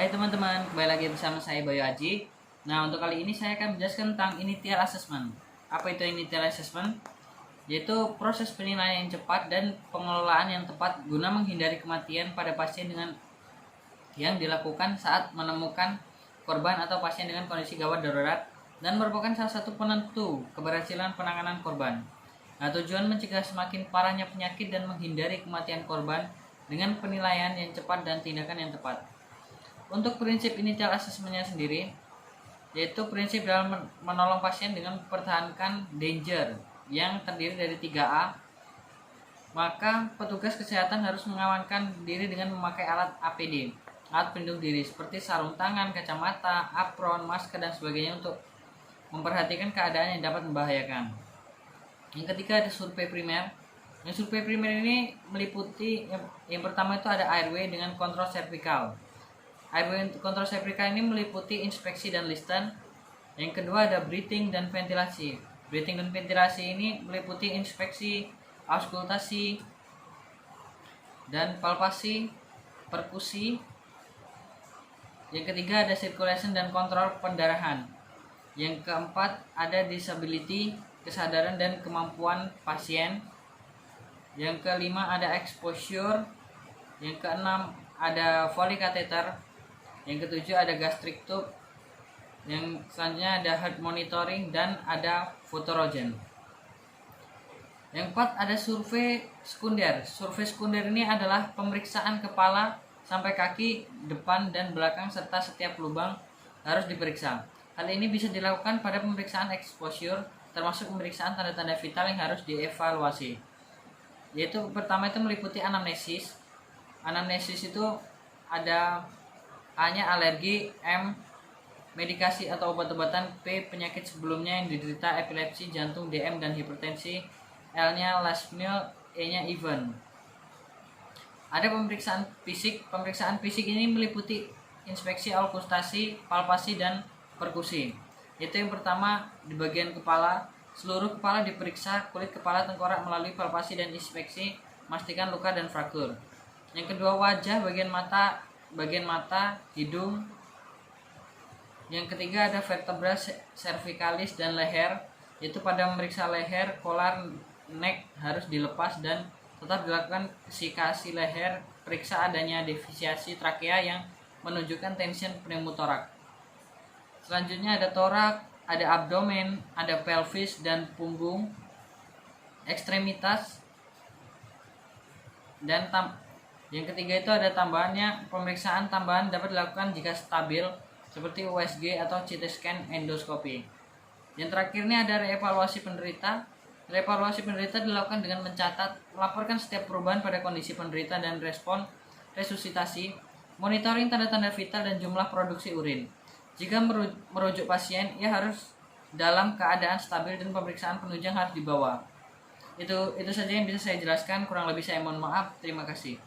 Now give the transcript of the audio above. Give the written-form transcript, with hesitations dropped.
Hai teman-teman, kembali lagi bersama saya Bayu Aji. Nah, untuk kali ini saya akan menjelaskan tentang initial assessment. Apa itu initial assessment? Yaitu proses penilaian yang cepat dan pengelolaan yang tepat guna menghindari kematian pada pasien dengan yang dilakukan saat menemukan korban atau pasien dengan kondisi gawat darurat dan merupakan salah satu penentu keberhasilan penanganan korban. Nah, tujuan mencegah semakin parahnya penyakit dan menghindari kematian korban dengan penilaian yang cepat dan tindakan yang tepat. Untuk prinsip initial assessment-nya sendiri, yaitu prinsip dalam menolong pasien dengan mempertahankan danger yang terdiri dari 3A, maka petugas kesehatan harus mengamankan diri dengan memakai alat APD, alat pelindung diri seperti sarung tangan, kacamata, apron, masker, dan sebagainya untuk memperhatikan keadaan yang dapat membahayakan. Yang ketiga ada survei primer. Yang survei primer ini meliputi yang pertama itu ada airway dengan kontrol servikal. Airway kontrol servikal ini meliputi inspeksi dan listen. Yang kedua ada breathing dan ventilasi. Breathing dan ventilasi ini meliputi inspeksi, auskultasi, dan palpasi, perkusi. Yang ketiga ada circulation dan kontrol pendarahan. Yang keempat ada disability, kesadaran dan kemampuan pasien. Yang kelima ada exposure. Yang keenam ada Foley catheter. Yang ketujuh ada gastric tube. Yang selanjutnya ada heart monitoring dan ada fotorogen. Yang keempat ada survei sekunder. Survei sekunder ini adalah pemeriksaan kepala sampai kaki, depan dan belakang serta setiap lubang harus diperiksa. Hal ini bisa dilakukan pada pemeriksaan exposure, termasuk pemeriksaan tanda-tanda vital yang harus dievaluasi. Yaitu pertama itu meliputi anamnesis. Anamnesis itu ada A-nya alergi, M medikasi atau obat-obatan, P penyakit sebelumnya yang diderita epilepsi, jantung, DM dan hipertensi, L-nya last meal, E-nya event. Ada pemeriksaan fisik. Pemeriksaan fisik ini meliputi inspeksi, auskultasi, palpasi dan perkusi. Itu yang pertama di bagian kepala, seluruh kepala diperiksa, kulit kepala, tengkorak melalui palpasi dan inspeksi, memastikan luka dan fraktur. Yang kedua wajah, bagian mata, hidung. Yang ketiga ada vertebra cervicalis dan leher. Itu pada memeriksa leher, kolar, neck harus dilepas dan tetap dilakukan kesikasi leher, periksa adanya defisiasi trakea yang menunjukkan tension pneumotorak. Selanjutnya ada torak, ada abdomen, ada pelvis dan punggung, ekstremitas, dan yang ketiga itu ada tambahannya, pemeriksaan tambahan dapat dilakukan jika stabil seperti USG atau CT scan endoskopi. Yang terakhir ini ada reevaluasi penderita. Reevaluasi penderita dilakukan dengan mencatat, melaporkan setiap perubahan pada kondisi penderita dan respon resusitasi, monitoring tanda-tanda vital dan jumlah produksi urin. Jika merujuk pasien, ia harus dalam keadaan stabil dan pemeriksaan penunjang harus dibawa. Itu saja yang bisa saya jelaskan, kurang lebih saya mohon maaf. Terima kasih.